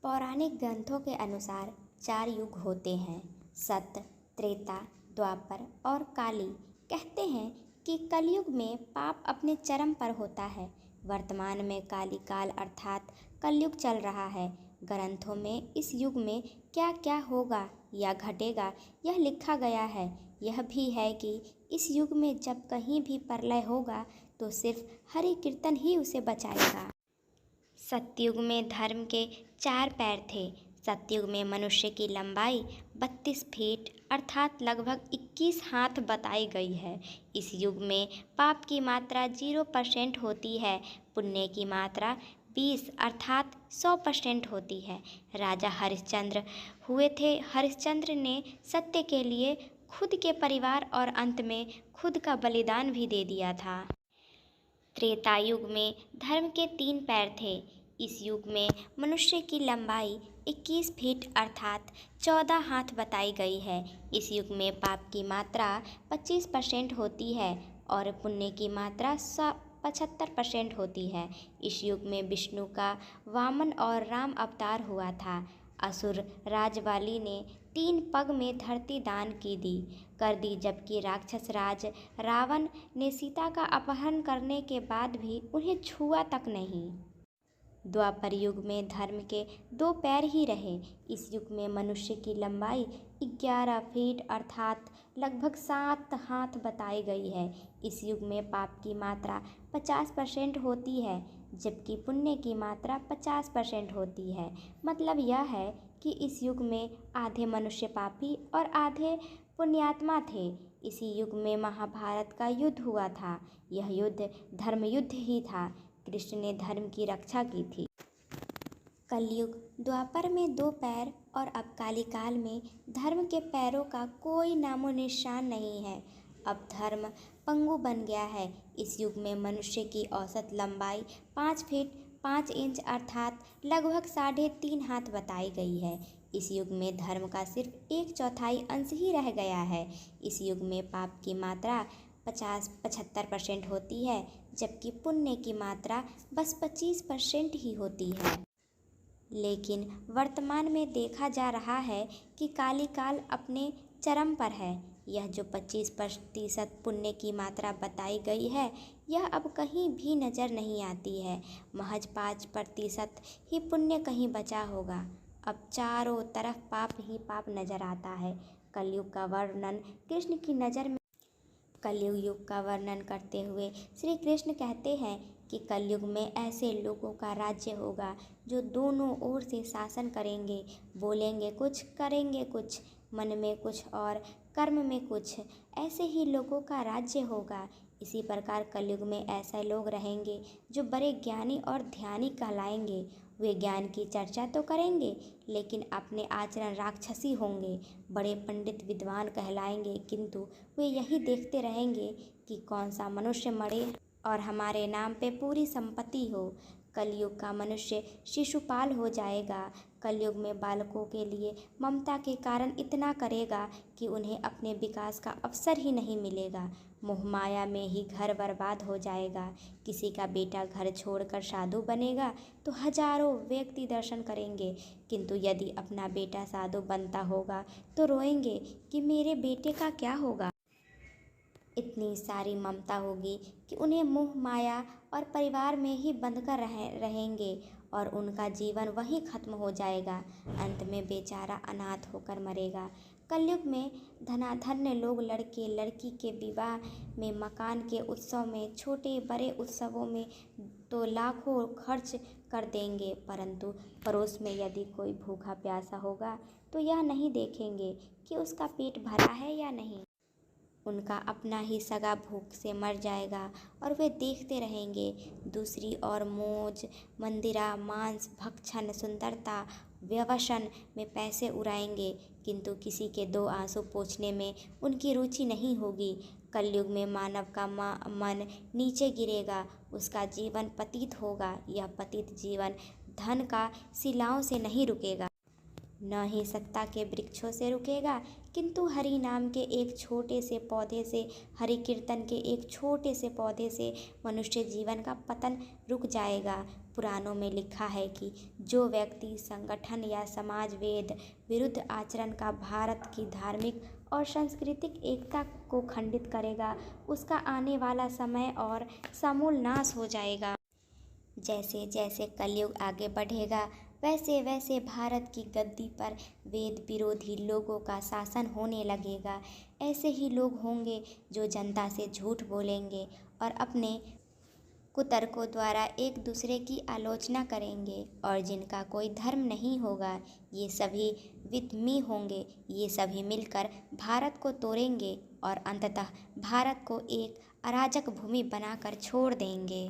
पौराणिक ग्रंथों के अनुसार 4 युग होते हैं, सत्य, त्रेता, द्वापर और काली। कहते हैं कि कलयुग में पाप अपने चरम पर होता है। वर्तमान में काली काल अर्थात कलयुग चल रहा है। ग्रंथों में इस युग में क्या क्या होगा या घटेगा यह लिखा गया है। यह भी है कि इस युग में जब कहीं भी प्रलय होगा तो सिर्फ हरि कीर्तन ही उसे बचाएगा। सतयुग में धर्म के 4 पैर थे। सतयुग में मनुष्य की लंबाई 32 फीट अर्थात लगभग 21 हाथ बताई गई है। इस युग में पाप की मात्रा 0% होती है, पुण्य की मात्रा 20 अर्थात 100% होती है। राजा हरिश्चंद्र हुए थे। हरिश्चंद्र ने सत्य के लिए खुद के परिवार और अंत में खुद का बलिदान भी दे दिया था। त्रेता युग में धर्म के 3 पैर थे। इस युग में मनुष्य की लंबाई 21 फीट अर्थात 14 हाथ बताई गई है। इस युग में पाप की मात्रा 25% होती है और पुण्य की मात्रा 75% होती है। इस युग में विष्णु का वामन और राम अवतार हुआ था। असुर राजवाली ने 3 पग में धरती दान कर दी, जबकि राक्षस राज रावण ने सीता का अपहरण करने के बाद भी उन्हें छुआ तक नहीं। द्वापर युग में धर्म के 2 पैर ही रहे। इस युग में मनुष्य की लंबाई 11 फीट अर्थात लगभग 7 हाथ बताई गई है। इस युग में पाप की मात्रा 50% होती है, जबकि पुण्य की मात्रा 50% होती है। मतलब यह है कि इस युग में आधे मनुष्य पापी और आधे पुण्यात्मा थे। इसी युग में महाभारत का युद्ध हुआ था। यह युद्ध धर्म युद्ध ही था। कृष्ण ने धर्म की रक्षा की थी। कलयुग द्वापर में 2 पैर और अब काली काल में धर्म के पैरों का कोई नामो निशान नहीं है। अब धर्म पंगु बन गया है। इस युग में मनुष्य की औसत लंबाई 5 फीट 5 इंच अर्थात लगभग 3.5 हाथ बताई गई है। इस युग में धर्म का सिर्फ 1/4 अंश ही रह गया है। इस युग में पाप की मात्रा 75% होती है, जबकि पुण्य की मात्रा बस 25% ही होती है। लेकिन वर्तमान में देखा जा रहा है कि काली काल अपने चरम पर है। यह जो 25% पुण्य की मात्रा बताई गई है, यह अब कहीं भी नज़र नहीं आती है। महज 5% ही पुण्य कहीं बचा होगा। अब चारों तरफ पाप ही पाप नजर आता है। कलयुग का वर्णन कृष्ण की नज़र में कलयुग युग का वर्णन करते हुए श्री कृष्ण कहते हैं कि कलयुग में ऐसे लोगों का राज्य होगा जो दोनों ओर से शासन करेंगे, बोलेंगे कुछ, करेंगे कुछ, मन में कुछ और कर्म में कुछ। ऐसे ही लोगों का राज्य होगा। इसी प्रकार कलयुग में ऐसे लोग रहेंगे जो बड़े ज्ञानी और ध्यानी कहलाएंगे। वे ज्ञान की चर्चा तो करेंगे, लेकिन अपने आचरण राक्षसी होंगे। बड़े पंडित विद्वान कहलाएंगे, किंतु वे यही देखते रहेंगे कि कौन सा मनुष्य मरे और हमारे नाम पे पूरी संपत्ति हो। कलयुग का मनुष्य शिशुपाल हो जाएगा। कलयुग में बालकों के लिए ममता के कारण इतना करेगा कि उन्हें अपने विकास का अवसर ही नहीं मिलेगा। मोह माया में ही घर बर्बाद हो जाएगा। किसी का बेटा घर छोड़कर साधु बनेगा तो हजारों व्यक्ति दर्शन करेंगे, किंतु यदि अपना बेटा साधु बनता होगा तो रोएंगे कि मेरे बेटे का क्या होगा। इतनी सारी ममता होगी कि उन्हें मोह माया और परिवार में ही बंधकर रहेंगे और उनका जीवन वहीं खत्म हो जाएगा। अंत में बेचारा अनाथ होकर मरेगा। कलयुग में धनाधन्य लोग लड़के लड़की के विवाह में, मकान के उत्सव में, छोटे बड़े उत्सवों में तो लाखों खर्च कर देंगे, परंतु पड़ोस में यदि कोई भूखा प्यासा होगा तो यह नहीं देखेंगे कि उसका पेट भरा है या नहीं। उनका अपना ही सगा भूख से मर जाएगा और वे देखते रहेंगे। दूसरी ओर मौज मंदिरा, मांस भक्षण, सुंदरता, व्यसन में पैसे उड़ाएंगे, किंतु किसी के 2 आंसू पोंछने में उनकी रुचि नहीं होगी। कलयुग में मानव का मन नीचे गिरेगा, उसका जीवन पतित होगा। यह पतित जीवन धन का शिलाओं से नहीं रुकेगा। न ही सत्ता के वृक्षों से रुकेगा, किंतु हरि नाम के एक छोटे से पौधे से, हरि कीर्तन के एक छोटे से पौधे से मनुष्य जीवन का पतन रुक जाएगा। पुराणों में लिखा है कि जो व्यक्ति संगठन या समाजवेद विरुद्ध आचरण का भारत की धार्मिक और सांस्कृतिक एकता को खंडित करेगा, उसका आने वाला समय और समूल नाश हो जाएगा। जैसे जैसे कलयुग आगे बढ़ेगा, वैसे वैसे भारत की गद्दी पर वेद विरोधी लोगों का शासन होने लगेगा। ऐसे ही लोग होंगे जो जनता से झूठ बोलेंगे और अपने कुतर्कों द्वारा एक दूसरे की आलोचना करेंगे, और जिनका कोई धर्म नहीं होगा, ये सभी विधर्मी होंगे। ये सभी मिलकर भारत को तोड़ेंगे और अंततः भारत को एक अराजक भूमि बनाकर छोड़ देंगे।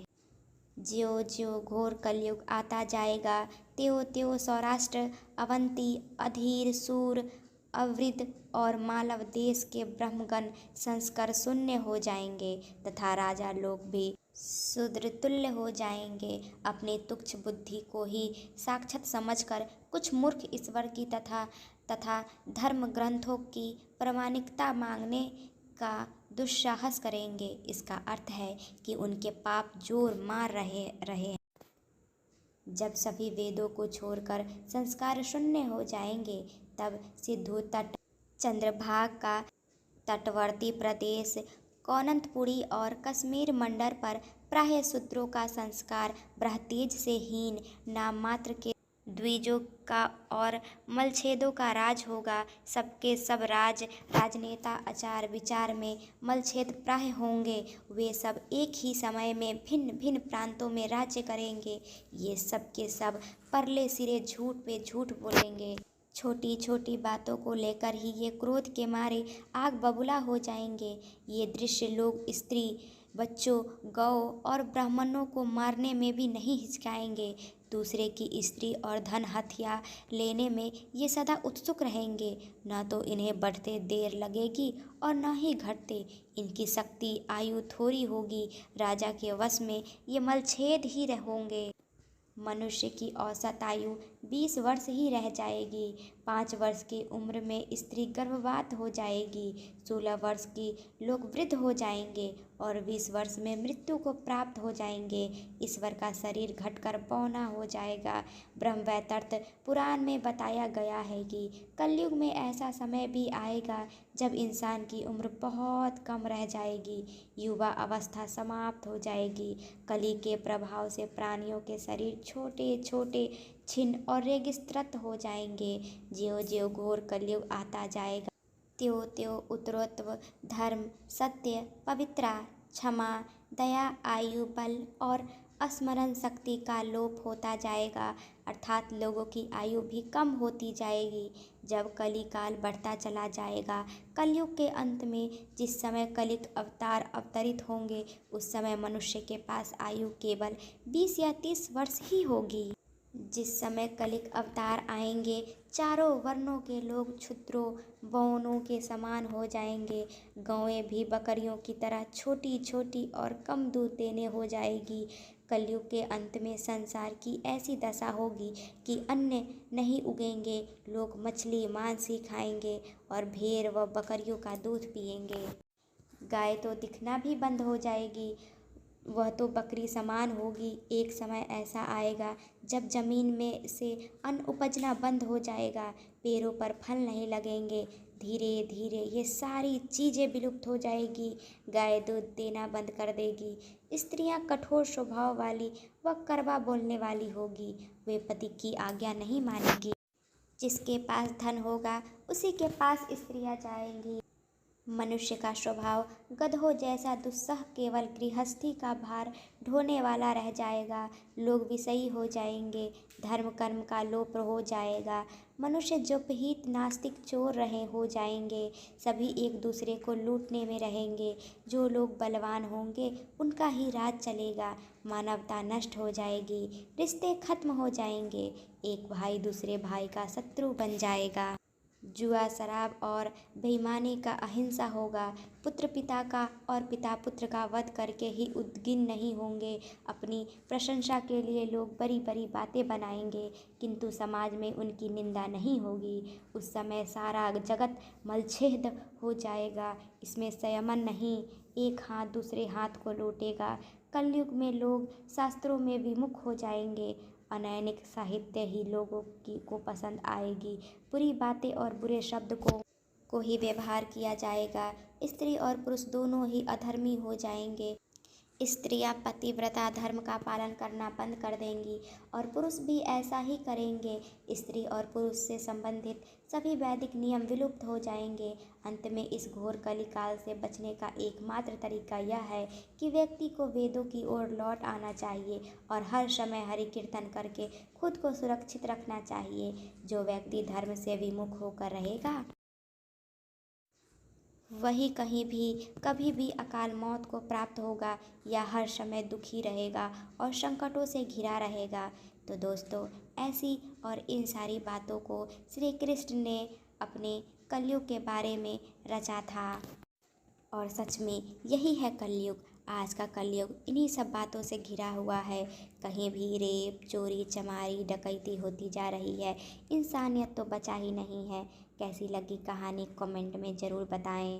ज्यों ज्यों घोर कलयुग आता जाएगा, त्यों त्यों सौराष्ट्र, अवंती, अधीर, सूर, अवृद्ध और मालव देश के ब्रह्मगण संस्कार शून्य हो जाएंगे तथा राजा लोग भी शूद्र तुल्य हो जाएंगे। अपने तुच्छ बुद्धि को ही साक्षात समझकर कुछ मूर्ख ईश्वर की तथा धर्म ग्रंथों की प्रामाणिकता मांगने का दुस्साहस करेंगे। इसका अर्थ है कि उनके पाप जोर मार रहे। जब सभी वेदों को छोड़कर संस्कार शून्य हो जाएंगे, तब सिंधु तट, चंद्रभागा का तटवर्ती प्रदेश, कौनंतपुरी और कश्मीर मंडल पर प्राय शूद्रों का संस्कार ब्रह्मतेज से हीन नाम मात्र के द्विजों का और मलछेदों का राज होगा। सबके सब राजनेता आचार विचार में मलछेद प्राय होंगे। वे सब एक ही समय में भिन्न भिन्न प्रांतों में राज्य करेंगे। ये सब के सब परले सिरे झूठ पे झूठ बोलेंगे। छोटी छोटी बातों को लेकर ही ये क्रोध के मारे आग बबूला हो जाएंगे। ये दृश्य लोग स्त्री, बच्चों, गौ और ब्राह्मणों को मारने में भी नहीं हिचकाएंगे। दूसरे की स्त्री और धन हथिया लेने में ये सदा उत्सुक रहेंगे। न तो इन्हें बढ़ते देर लगेगी और न ही घटते। इनकी शक्ति आयु थोड़ी होगी। राजा के वश में ये मलछेद ही होंगे। मनुष्य की औसत आयु 20 वर्ष ही रह जाएगी। 5 वर्ष की उम्र में स्त्री गर्भवती हो जाएगी। 16 वर्ष की लोग वृद्ध हो जाएंगे और 20 वर्ष में मृत्यु को प्राप्त हो जाएंगे। ईश्वर का शरीर घटकर बौना हो जाएगा। ब्रह्मवैवर्त पुराण में बताया गया है कि कलयुग में ऐसा समय भी आएगा जब इंसान की उम्र बहुत कम रह जाएगी। युवा अवस्था समाप्त हो जाएगी। कली के प्रभाव से प्राणियों के शरीर छोटे छोटे, छिन्न और रेगिस्त्रत हो जाएंगे। ज्यों ज्यों घोर कलयुग आता जाएगा, त्यों त्यों उत्तरोत्तर धर्म, सत्य, पवित्रता, क्षमा, दया, आयु, बल और स्मरण शक्ति का लोप होता जाएगा, अर्थात लोगों की आयु भी कम होती जाएगी। जब कली काल बढ़ता चला जाएगा, कलयुग के अंत में जिस समय कलिक अवतार अवतरित होंगे, उस समय मनुष्य के पास आयु केवल 20 या 30 वर्ष ही होगी। जिस समय कलिक अवतार आएंगे, चारों वर्णों के लोग क्षुद्रों, बौनों के समान हो जाएंगे। गौएं भी बकरियों की तरह छोटी छोटी और कम दूध देने हो जाएगी। कलयुग के अंत में संसार की ऐसी दशा होगी कि अन्न नहीं उगेंगे। लोग मछली मांस ही खाएंगे और भेड़ व बकरियों का दूध पिएंगे। गाय तो दिखना भी बंद हो जाएगी, वह तो बकरी समान होगी। एक समय ऐसा आएगा जब जमीन में से अन्न उपजना बंद हो जाएगा, पेड़ों पर फल नहीं लगेंगे। धीरे धीरे ये सारी चीज़ें विलुप्त हो जाएगी। गाय दूध देना बंद कर देगी। स्त्रियां कठोर स्वभाव वाली व कड़वा बोलने वाली होगी। वे पति की आज्ञा नहीं मानेगी। जिसके पास धन होगा उसी के पास स्त्रियां जाएंगी। मनुष्य का स्वभाव गधों जैसा दुस्सह केवल गृहस्थी का भार ढोने वाला रह जाएगा। लोग विषयी हो जाएंगे। धर्म कर्म का लोप हो जाएगा। मनुष्य जुपहित नास्तिक चोर रहे हो जाएंगे। सभी एक दूसरे को लूटने में रहेंगे। जो लोग बलवान होंगे उनका ही राज चलेगा। मानवता नष्ट हो जाएगी। रिश्ते खत्म हो जाएंगे। एक भाई दूसरे भाई का शत्रु बन जाएगा। जुआ, शराब और बेईमानी का अहिंसा होगा। पुत्र पिता का और पिता पुत्र का वध करके ही उद्विग्न नहीं होंगे। अपनी प्रशंसा के लिए लोग बड़ी बड़ी बातें बनाएंगे, किंतु समाज में उनकी निंदा नहीं होगी। उस समय सारा जगत मलछेद हो जाएगा। इसमें संयमन नहीं, एक हाथ दूसरे हाथ को लूटेगा। कलयुग में लोग शास्त्रों में विमुख हो जाएंगे। अनैतिक साहित्य ही लोगों को पसंद आएगी। बुरी बातें और बुरे शब्द को ही व्यवहार किया जाएगा। स्त्री और पुरुष दोनों ही अधर्मी हो जाएंगे। स्त्रियां पतिव्रता धर्म का पालन करना बंद कर देंगी और पुरुष भी ऐसा ही करेंगे। स्त्री और पुरुष से संबंधित सभी वैदिक नियम विलुप्त हो जाएंगे। अंत में इस घोर कलिकाल से बचने का एकमात्र तरीका यह है कि व्यक्ति को वेदों की ओर लौट आना चाहिए और हर समय हरि कीर्तन करके खुद को सुरक्षित रखना चाहिए। जो व्यक्ति धर्म से विमुख होकर रहेगा वही कहीं भी कभी भी अकाल मौत को प्राप्त होगा या हर समय दुखी रहेगा और संकटों से घिरा रहेगा। तो दोस्तों, ऐसी और इन सारी बातों को श्री कृष्ण ने अपने कलयुग के बारे में रचा था और सच में यही है कलयुग। आज का कलयुग इन्हीं सब बातों से घिरा हुआ है। कहीं भी रेप, चोरी, चमारी, डकैती होती जा रही है। इंसानियत तो बचा ही नहीं है। कैसी लगी कहानी कमेंट में ज़रूर बताएं।